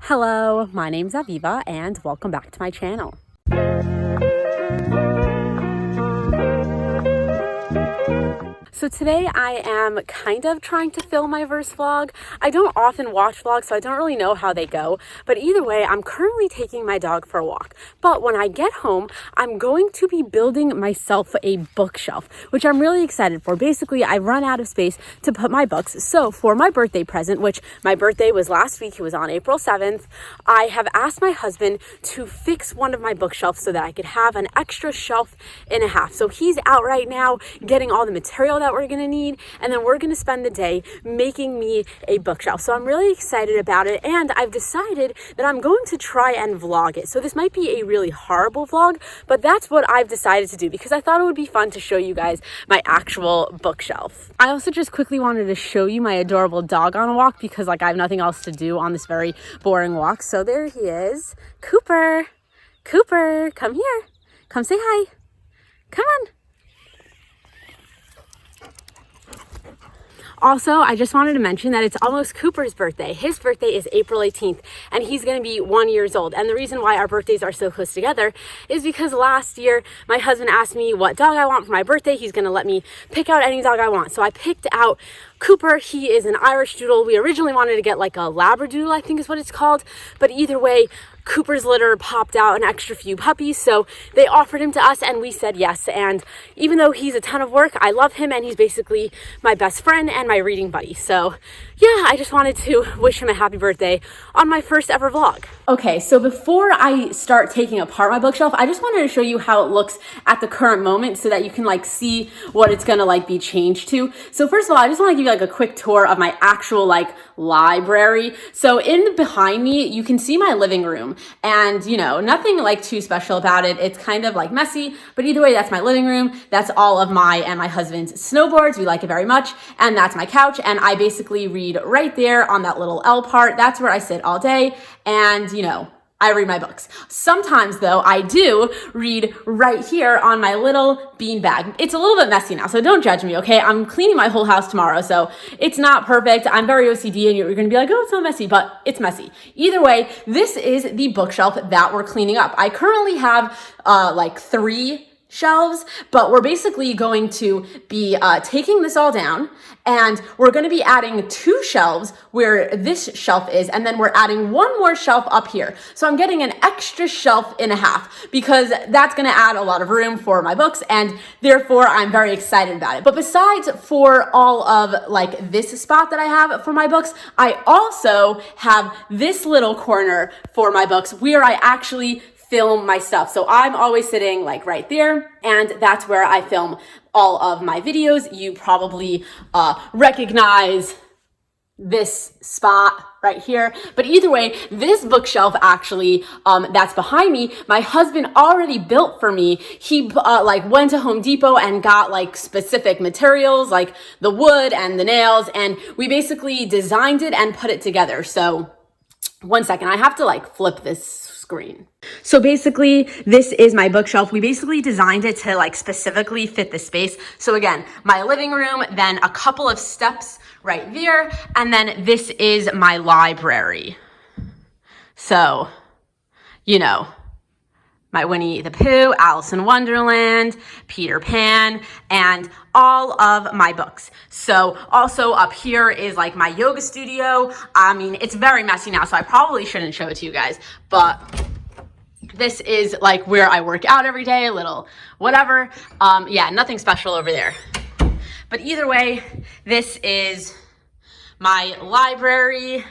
Hello, my name's Aviva and welcome back to my channel. So today I am kind of trying to film my first vlog. I don't often watch vlogs, so I don't really know how they go. But either way, I'm currently taking my dog for a walk. But when I get home, I'm going to be building myself a bookshelf, which I'm really excited for. Basically, I run out of space to put my books. So for my birthday present, which my birthday was last week, it was on April 7th, I have asked my husband to fix one of my bookshelves so that I could have an extra shelf and a half. So he's out right now getting all the material that we're gonna need, and then we're gonna spend the day making me a bookshelf. So I'm really excited about it, and I've decided that I'm going to try and vlog it. So this might be a really horrible vlog, but that's what I've decided to do because I thought it would be fun to show you guys my actual bookshelf. I also just quickly wanted to show you my adorable dog on a walk because I have nothing else to do on this very boring walk. So there he is, Cooper. Cooper, come here. Come say hi. Come on. Also, I just wanted to mention that it's almost Cooper's birthday. His birthday is April 18th, and he's gonna be 1 year old. And the reason why our birthdays are so close together is because last year, my husband asked me what dog I want for my birthday. He's gonna let me pick out any dog I want. So I picked out Cooper. He is an Irish Doodle. We originally wanted to get like a Labradoodle, I think is what it's called. But either way, Cooper's litter popped out an extra few puppies, so they offered him to us and we said yes. And even though he's a ton of work, I love him and he's basically my best friend and my reading buddy. So yeah, I just wanted to wish him a happy birthday on my first ever vlog. Okay, so before I start taking apart my bookshelf, I just wanted to show you how it looks at the current moment so that you can see what it's gonna be changed to. So first of all, I just wanna give you a quick tour of my actual library. So behind me, you can see my living room, and nothing too special about it. It's kind of messy, but either way, that's my living room. That's all of my and my husband's snowboards. We like it very much. And that's my couch. And I basically read right there on that little L part. That's where I sit all day. And I read my books. Sometimes though, I do read right here on my little bean bag. It's a little bit messy now, so don't judge me, okay? I'm cleaning my whole house tomorrow, so it's not perfect. I'm very OCD and you're gonna be like, oh, it's not messy, but it's messy. Either way, this is the bookshelf that we're cleaning up. I currently have 3 shelves, but we're basically going to be taking this all down, and we're going to be adding 2 shelves where this shelf is, and then we're adding 1 more shelf up here. So I'm getting an extra shelf and a half because that's going to add a lot of room for my books, and therefore I'm very excited about it. But besides for all of this spot that I have for my books, I also have this little corner for my books where I actually film my stuff. So I'm always sitting right there, and that's where I film all of my videos. You probably recognize this spot right here. But either way, this bookshelf actually that's behind me, my husband already built for me. He went to Home Depot and got specific materials like the wood and the nails, and we basically designed it and put it together. So one second, I have to flip this screen. So basically, this is my bookshelf. We basically designed it to specifically fit the space. So again, my living room, then a couple of steps right there, and then this is my library. So, my Winnie the Pooh, Alice in Wonderland, Peter Pan, and all of my books. So also up here is my yoga studio. I mean, it's very messy now, so I probably shouldn't show it to you guys, but this is where I work out every day, a little whatever. Yeah, nothing special over there. But either way, this is my library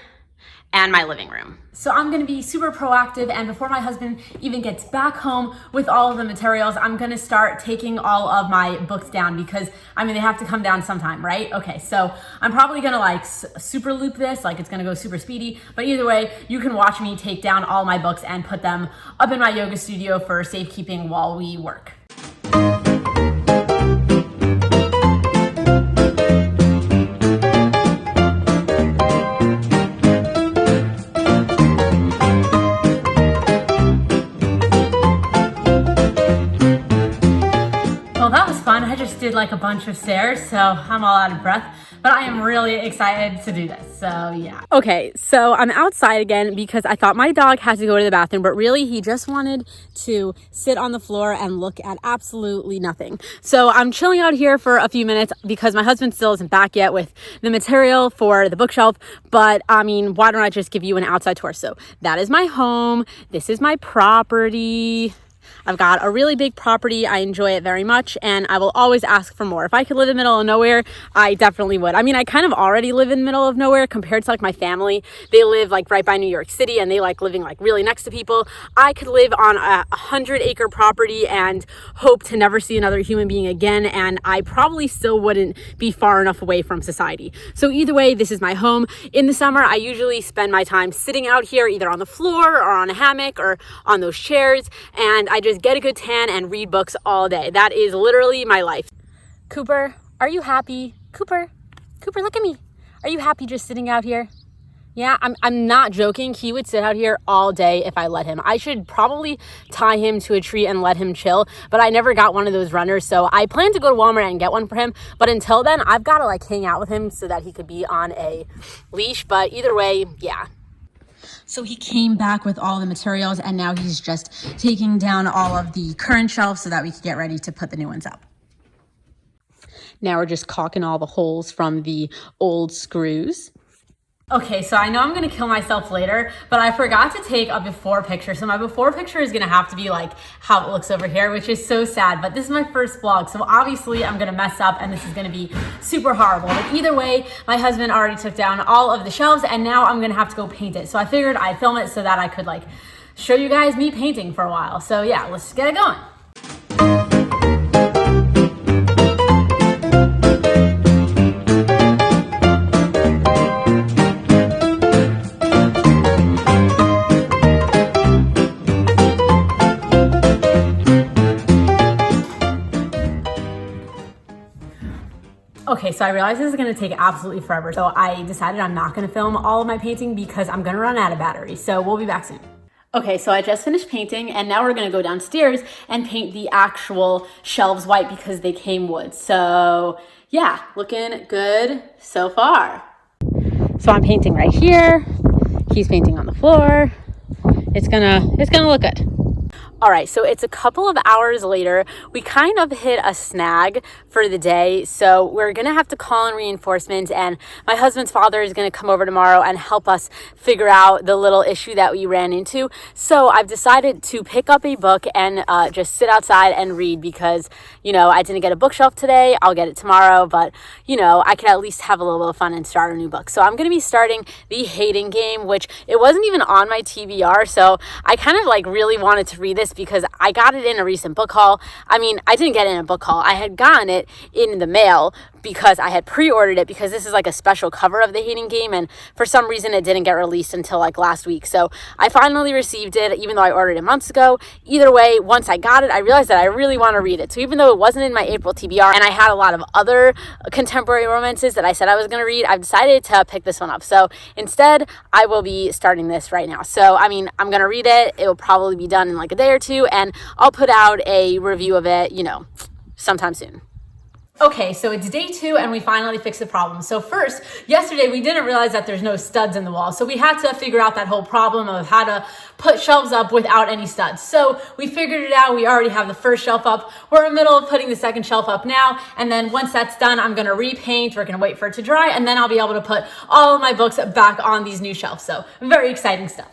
and my living room. So I'm gonna be super proactive, and before my husband even gets back home with all of the materials, I'm gonna start taking all of my books down because, they have to come down sometime, right? Okay, so I'm probably gonna super loop this, it's gonna go super speedy, but either way, you can watch me take down all my books and put them up in my yoga studio for safekeeping while we work. did like a bunch of stairs, so I'm all out of breath. But I am really excited to do this, so yeah. Okay, so I'm outside again because I thought my dog had to go to the bathroom, but really he just wanted to sit on the floor and look at absolutely nothing. So I'm chilling out here for a few minutes because my husband still isn't back yet with the material for the bookshelf. But I mean, why don't I just give you an outside tour? So that is my home. This is my property. I've got a really big property. I enjoy it very much, and I will always ask for more. If I could live in the middle of nowhere, I definitely would. I mean, I kind of already live in the middle of nowhere compared to like my family. They live like right by New York City, and they like living like really next to people. I could live on a 100-acre property and hope to never see another human being again, and I probably still wouldn't be far enough away from society. So either way, this is my home. In the summer, I usually spend my time sitting out here either on the floor or on a hammock or on those chairs, and I just get a good tan and read books all day. That is literally my life. Cooper, are you happy? Cooper, look at me. Are you happy just sitting out here? Yeah, I'm not joking. He would sit out here all day if I let him. I should probably tie him to a tree and let him chill, but I never got one of those runners, so I plan to go to Walmart and get one for him. But until then, I've got to like hang out with him so that he could be on a leash. But either way, yeah. So he came back with all the materials, and now he's just taking down all of the current shelves so that we can get ready to put the new ones up. Now we're just caulking all the holes from the old screws. Okay, so I know I'm gonna kill myself later, but I forgot to take a before picture. So my before picture is gonna have to be like how it looks over here, which is so sad, but this is my first vlog. So obviously I'm gonna mess up and this is gonna be super horrible. But either way, my husband already took down all of the shelves and now I'm gonna have to go paint it. So I figured I'd film it so that I could like show you guys me painting for a while. So yeah, let's get it going. Okay, so I realized this is gonna take absolutely forever. So I decided I'm not gonna film all of my painting because I'm gonna run out of battery. So we'll be back soon. Okay, so I just finished painting and now we're gonna go downstairs and paint the actual shelves white because they came wood. So yeah, looking good so far. So I'm painting right here. He's painting on the floor. It's gonna look good. All right, so it's a couple of hours later. We kind of hit a snag for the day, so we're gonna have to call in reinforcements, and my husband's father is gonna come over tomorrow and help us figure out the little issue that we ran into. So I've decided to pick up a book and just sit outside and read because, you know, I didn't get a bookshelf today. I'll get it tomorrow, but, you know, I can at least have a little bit of fun and start a new book. So I'm gonna be starting The Hating Game, which it wasn't even on my TBR, so I kind of like really wanted to read this because I got it in a recent book haul. I mean, I didn't get it in a book haul. I had gotten it in the mail because I had pre-ordered it because this is like a special cover of The Hating Game, and for some reason it didn't get released until like last week. So I finally received it, even though I ordered it months ago. Either way, once I got it, I realized that I really want to read it. So even though it wasn't in my April TBR and I had a lot of other contemporary romances that I said I was going to read, I've decided to pick this one up. So instead, I will be starting this right now. So, I mean, I'm going to read it. It will probably be done in like a day or two, and I'll put out a review of it, you know, sometime soon. Okay, so it's day 2 and we finally fixed the problem. So first, yesterday we didn't realize that there's no studs in the wall. So we had to figure out that whole problem of how to put shelves up without any studs. So we figured it out. We already have the first shelf up. We're in the middle of putting the second shelf up now. And then once that's done, I'm gonna repaint. We're gonna wait for it to dry, and then I'll be able to put all of my books back on these new shelves. So very exciting stuff.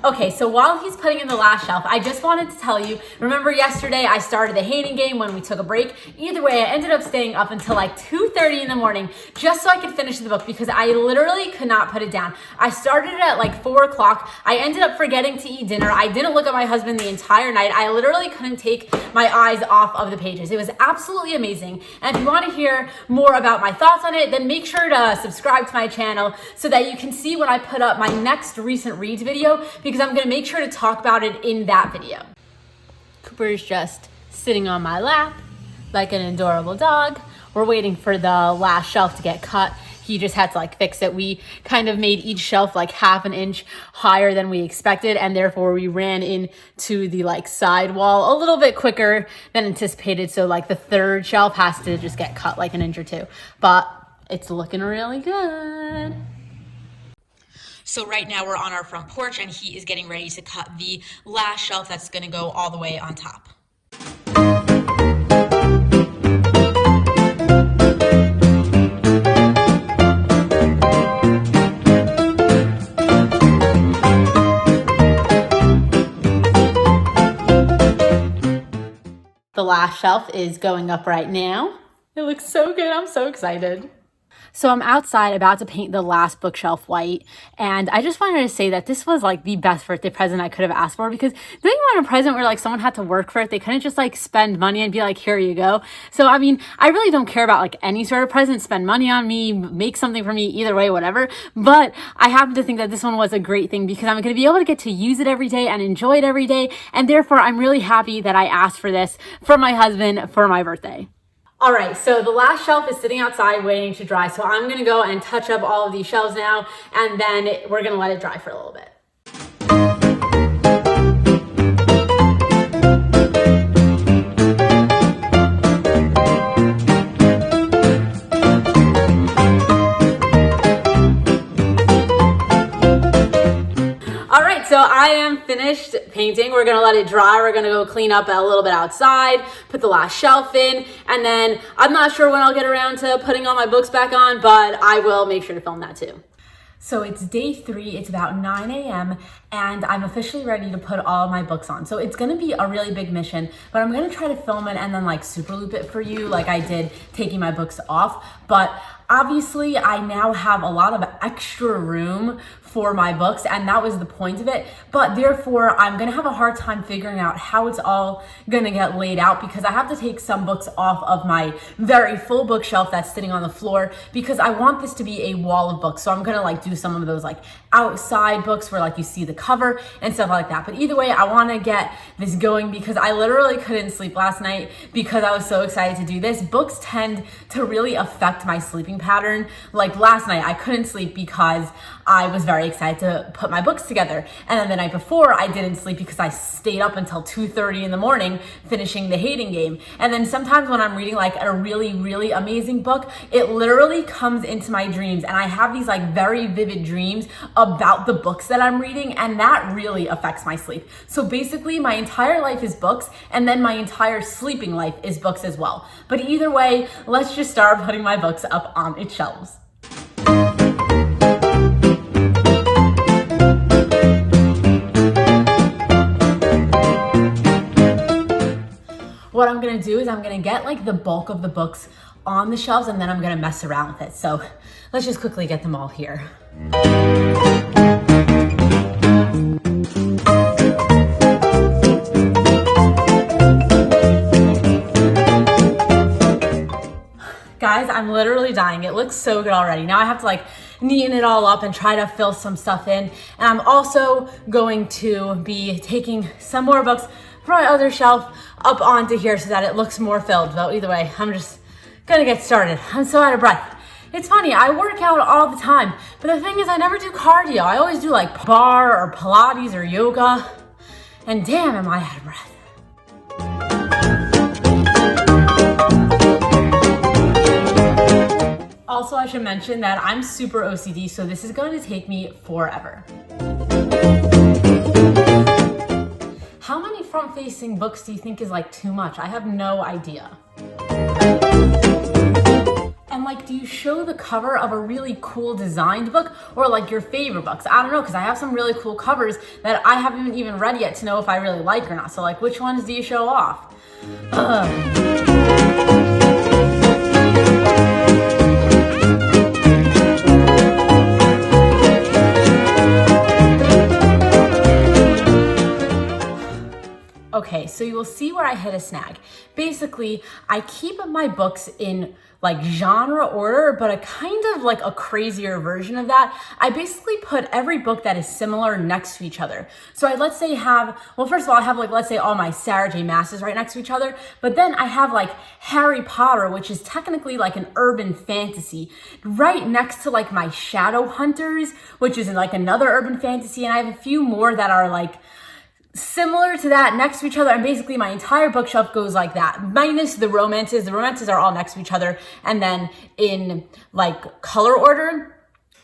Okay, so while he's putting in the last shelf, I just wanted to tell you, remember yesterday I started The Hating Game when we took a break? Either way, I ended up staying up until like 2:30 in the morning just so I could finish the book because I literally could not put it down. I started it at like 4 o'clock. I ended up forgetting to eat dinner. I didn't look at my husband the entire night. I literally couldn't take my eyes off of the pages. It was absolutely amazing. And if you want to hear more about my thoughts on it, then make sure to subscribe to my channel so that you can see when I put up my next recent reads video, because I'm gonna make sure to talk about it in that video. Cooper's just sitting on my lap like an adorable dog. We're waiting for the last shelf to get cut. he just had to like fix it. We kind of made each shelf like half an inch higher than we expected, and therefore we ran into the like side wall a little bit quicker than anticipated. So like the third shelf has to just get cut like an inch or two, but it's looking really good. So right now we're on our front porch and he is getting ready to cut the last shelf that's gonna go all the way on top. The last shelf is going up right now. It looks so good. I'm so excited. So I'm outside about to paint the last bookshelf white, and I just wanted to say that this was like the best birthday present I could have asked for, because don't you want a present where like someone had to work for it? They couldn't just like spend money and be like, here you go. So I mean, I really don't care about like any sort of present, spend money on me, make something for me, either way, whatever. But I happen to think that this one was a great thing because I'm going to be able to get to use it every day and enjoy it every day. And therefore I'm really happy that I asked for this from my husband for my birthday. All right, so the last shelf is sitting outside waiting to dry. So I'm gonna go and touch up all of these shelves now, and then we're gonna let it dry for a little bit. All right, so I am finished painting. We're gonna let it dry. We're gonna go clean up a little bit outside, put the last shelf in, and then I'm not sure when I'll get around to putting all my books back on, but I will make sure to film that too. So it's day 3, it's about 9 a.m. and I'm officially ready to put all of my books on. So it's gonna be a really big mission, but I'm gonna try to film it and then like super loop it for you like I did taking my books off. But obviously I now have a lot of extra room for my books, and that was the point of it. But therefore I'm gonna have a hard time figuring out how it's all gonna get laid out, because I have to take some books off of my very full bookshelf that's sitting on the floor, because I want this to be a wall of books. So I'm gonna like do some of those like outside books where like you see the cover and stuff like that. But either way, I wanna get this going because I literally couldn't sleep last night because I was so excited to do this. Books tend to really affect my sleeping pattern. Like last night, I couldn't sleep because I was very excited to put my books together. And then the night before, I didn't sleep because I stayed up until 2:30 in the morning finishing the hating game. And then sometimes when I'm reading like a really, really amazing book, it literally comes into my dreams. And I have these like very vivid dreams about the books that I'm reading, and that really affects my sleep. So basically my entire life is books, and then my entire sleeping life is books as well. But either way, let's just start putting my books up on its shelves. What I'm gonna do is I'm gonna get like the bulk of the books on the shelves, and then I'm gonna mess around with it. So let's just quickly get them all here. Guys, I'm literally dying. It looks so good already. Now I have to like neaten it all up and try to fill some stuff in. And I'm also going to be taking some more books from my other shelf up onto here so that it looks more filled. Though either way, I'm just gonna get started. I'm so out of breath. It's funny, I work out all the time, but the thing is I never do cardio. I always do like bar or Pilates or yoga, and damn, am I out of breath. Also, I should mention that I'm super OCD, so this is going to take me forever. How many front-facing books do you think is like too much? I have no idea. And like, do you show the cover of a really cool designed book or like your favorite books? I don't know, because I have some really cool covers that I haven't even read yet to know if I really like or not. So like, which ones do you show off? Okay, so you will see where I hit a snag. Basically, I keep my books in like genre order, but a kind of like a crazier version of that. I basically put every book that is similar next to each other. So I, let's say have, well, first of all, I have like, let's say all my Sarah J Maas's right next to each other, but then I have like Harry Potter, which is technically like an urban fantasy, right next to like my Shadow Hunters, which is like another urban fantasy. And I have a few more that are like similar to that next to each other, and basically my entire bookshelf goes like that, minus the romances. The romances are all next to each other and then in like color order.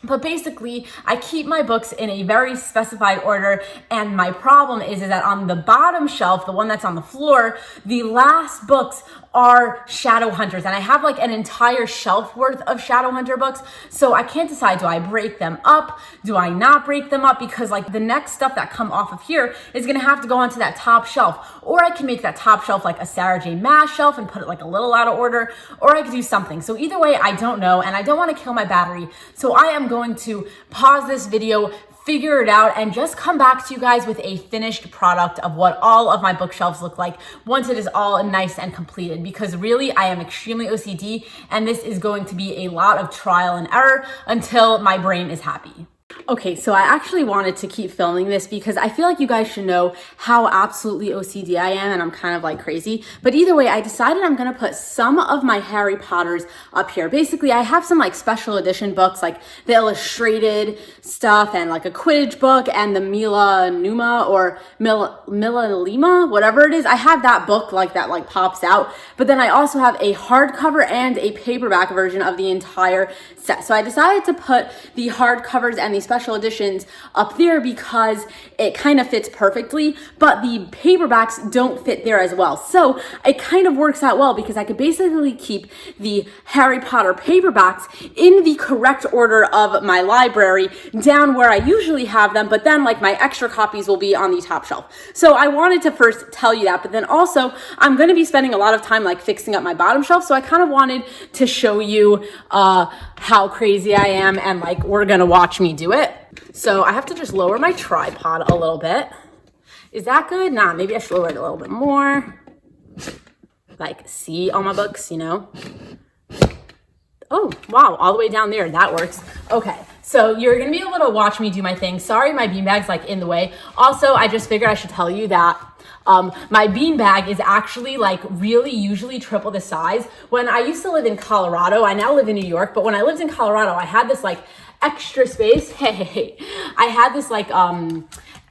But basically, I keep my books in a very specified order, and my problem is that on the bottom shelf, the one that's on the floor, the last books are Shadow Hunters, and I have like an entire shelf worth of Shadow Hunter books, so I can't decide, do I break them up? Do I not break them up? Because like the next stuff that come off of here is gonna have to go onto that top shelf, or I can make that top shelf like a Sarah J Maas shelf and put it like a little out of order, or I could do something. So either way, I don't know, and I don't wanna kill my battery, so I am going to pause this video, figure it out, and just come back to you guys with a finished product of what all of my bookshelves look like once it is all nice and completed, because really I am extremely OCD and this is going to be a lot of trial and error until my brain is happy. Okay, so I actually wanted to keep filming this because I feel like you guys should know how absolutely OCD I am, and I'm kind of like crazy. But either way, I decided I'm gonna put some of my Harry Potters up here. Basically, I have some like special edition books, like the illustrated stuff and like a Quidditch book and the Mila Numa or Mila Lima, whatever it is. I have that book like that like pops out. But then I also have a hardcover and a paperback version of the entire set. So I decided to put the hardcovers and the special editions up there because it kind of fits perfectly, but the paperbacks don't fit there as well. So it kind of works out well because I could basically keep the Harry Potter paperbacks in the correct order of my library down where I usually have them, but then like my extra copies will be on the top shelf. So I wanted to first tell you that, but then also I'm going to be spending a lot of time like fixing up my bottom shelf. So I kind of wanted to show you how crazy I am, and like we're going to watch me do it. So I have to just lower my tripod a little bit. Is that good? Nah, maybe I should lower it a little bit more. Like, see all my books, you know? Oh, wow, all the way down there. That works. Okay, so you're gonna be able to watch me do my thing. Sorry, my beanbag's like in the way. Also, I just figured I should tell you that my beanbag is actually like really usually triple the size. When I used to live in Colorado, I now live in New York, but when I lived in Colorado, I had this like extra space. Hey, I had this like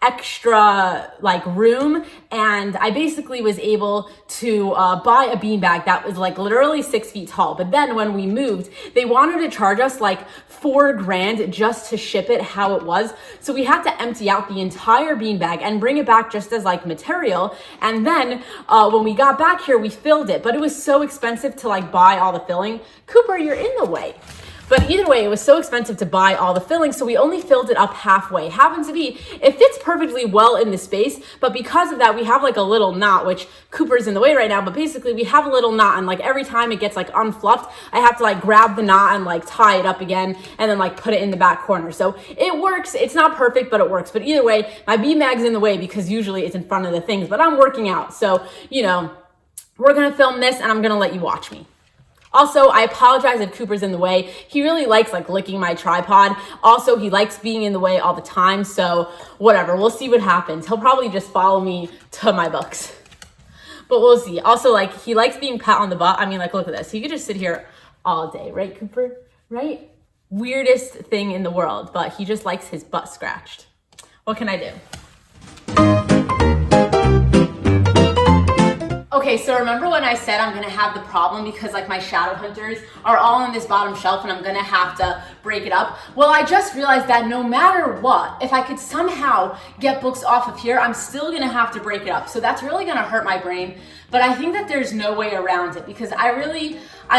extra like room, and I basically was able to buy a beanbag that was like literally 6 feet tall. But then when we moved, they wanted to charge us like $4,000 just to ship it how it was. So we had to empty out the entire beanbag and bring it back just as like material. And then when we got back here, we filled it, but it was so expensive to like buy all the filling. Cooper, you're in the way. But either way, it was so expensive to buy all the filling, so we only filled it up halfway. Happens to be, it fits perfectly well in the space, but because of that, we have like a little knot, which Cooper's in the way right now, but basically we have a little knot, and like every time it gets like unfluffed, I have to like grab the knot and like tie it up again, and then like put it in the back corner. So it works. It's not perfect, but it works. But either way, my beanbag's in the way because usually it's in front of the things, but I'm working out. So, you know, we're gonna film this and I'm gonna let you watch me. Also, I apologize if Cooper's in the way. He really likes like licking my tripod. Also, he likes being in the way all the time. So whatever, we'll see what happens. He'll probably just follow me to my books, but we'll see. Also, like he likes being pat on the butt. I mean, like, look at this. He could just sit here all day, right, Cooper? Right? Weirdest thing in the world, but he just likes his butt scratched. What can I do? Okay, so remember when I said I'm gonna have the problem because like my Shadow Hunters are all on this bottom shelf and I'm gonna have to break it up? Well, I just realized that no matter what, if I could somehow get books off of here, I'm still gonna have to break it up. So that's really gonna hurt my brain, but I think that there's no way around it because I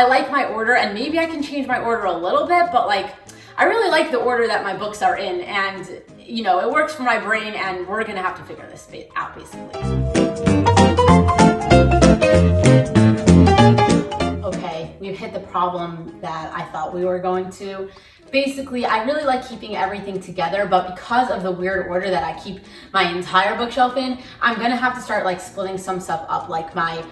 like my order, and maybe I can change my order a little bit, but like, I really like the order that my books are in, and you know, it works for my brain, and we're gonna have to figure this out basically. Okay, we've hit the problem that I thought we were going to. basically I really like keeping everything together, but because of the weird order that I keep my entire bookshelf in, I'm gonna have to start like splitting some stuff up, like my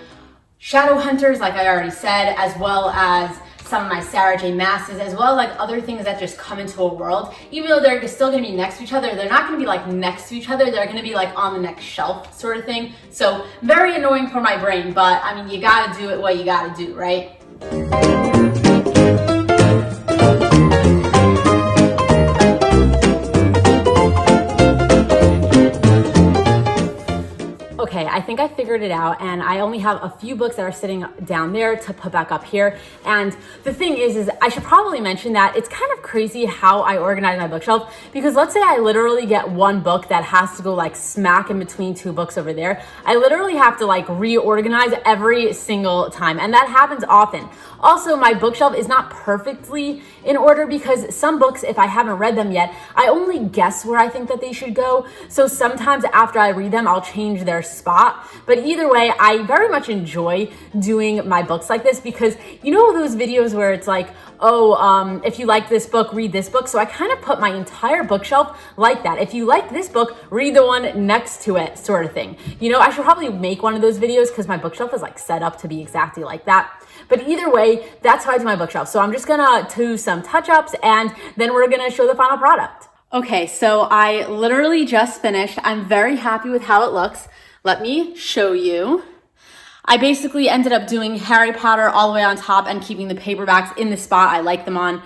shadow hunters, like I already said, as well as some of my Sarah J. Masses, as well as like other things that just come into a world. Even though they're still gonna be next to each other, they're not gonna be like next to each other, they're gonna be like on the next shelf sort of thing. So very annoying for my brain, but I mean, you gotta do it what you gotta do, right? Okay, I think I figured it out, and I only have a few books that are sitting down there to put back up here. And the thing is I should probably mention that it's kind of crazy how I organize my bookshelf, because let's say I literally get one book that has to go like smack in between two books over there. I literally have to like reorganize every single time, and that happens often. Also, my bookshelf is not perfectly in order because some books, if I haven't read them yet, I only guess where I think that they should go. So sometimes after I read them, I'll change their spot. But either way, I very much enjoy doing my books like this, because you know those videos where it's like, oh, if you like this book, read this book. So I kind of put my entire bookshelf like that. If you like this book, read the one next to it, sort of thing. You know, I should probably make one of those videos because my bookshelf is like set up to be exactly like that. But either way, that's how I do my bookshelf. So I'm just gonna do some touch-ups and then we're gonna show the final product. Okay, so I literally just finished. I'm very happy with how it looks. Let me show you. I basically ended up doing Harry Potter all the way on top and keeping the paperbacks in the spot I like them on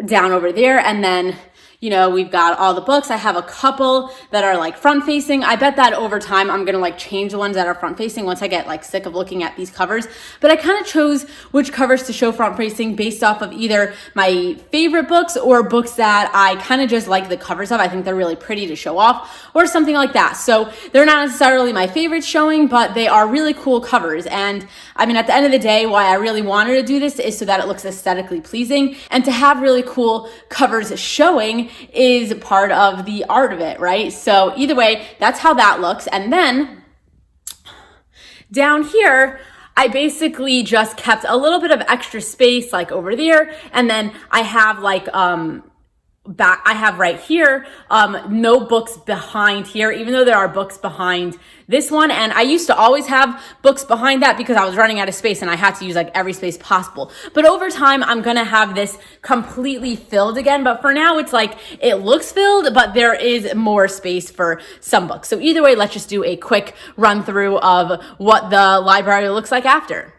down over there. And then, you know, we've got all the books. I have a couple that are like front facing. I bet that over time I'm gonna like change the ones that are front facing once I get like sick of looking at these covers. But I kind of chose which covers to show front facing based off of either my favorite books or books that I kind of just like the covers of. I think they're really pretty to show off or something like that. So they're not necessarily my favorite showing, but they are really cool covers. And I mean, at the end of the day, why I really wanted to do this is so that it looks aesthetically pleasing, and to have really cool covers showing is part of the art of it, right? So either way, that's how that looks. And then down here, I basically just kept a little bit of extra space like over there. And then I have like, I have right here, no books behind here, even though there are books behind this one. And I used to always have books behind that because I was running out of space and I had to use like every space possible. But over time, I'm gonna have this completely filled again. But for now, it's like, it looks filled, but there is more space for some books. So either way, let's just do a quick run through of what the library looks like after.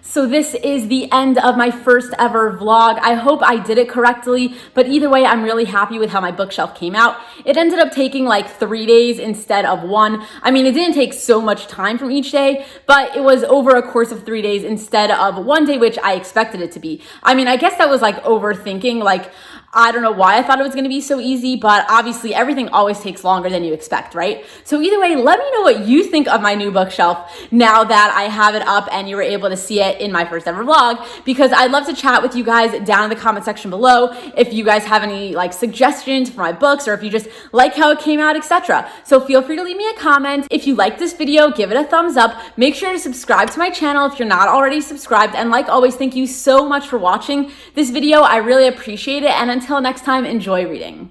So this is the end of my first ever vlog. I hope I did it correctly, but either way, I'm really happy with how my bookshelf came out. It ended up taking like 3 days instead of 1. I mean, it didn't take so much time from each day, but it was over a course of 3 days instead of 1 day, which I expected it to be. I mean, I guess that was like overthinking, like, I don't know why I thought it was going to be so easy, but obviously everything always takes longer than you expect, right? So either way, let me know what you think of my new bookshelf now that I have it up and you were able to see it in my first ever vlog, because I'd love to chat with you guys down in the comment section below if you guys have any like suggestions for my books, or if you just like how it came out, etc. So feel free to leave me a comment. If you like this video, give it a thumbs up. Make sure to subscribe to my channel if you're not already subscribed. And like always, thank you so much for watching this video. I really appreciate it. And until next time, enjoy reading.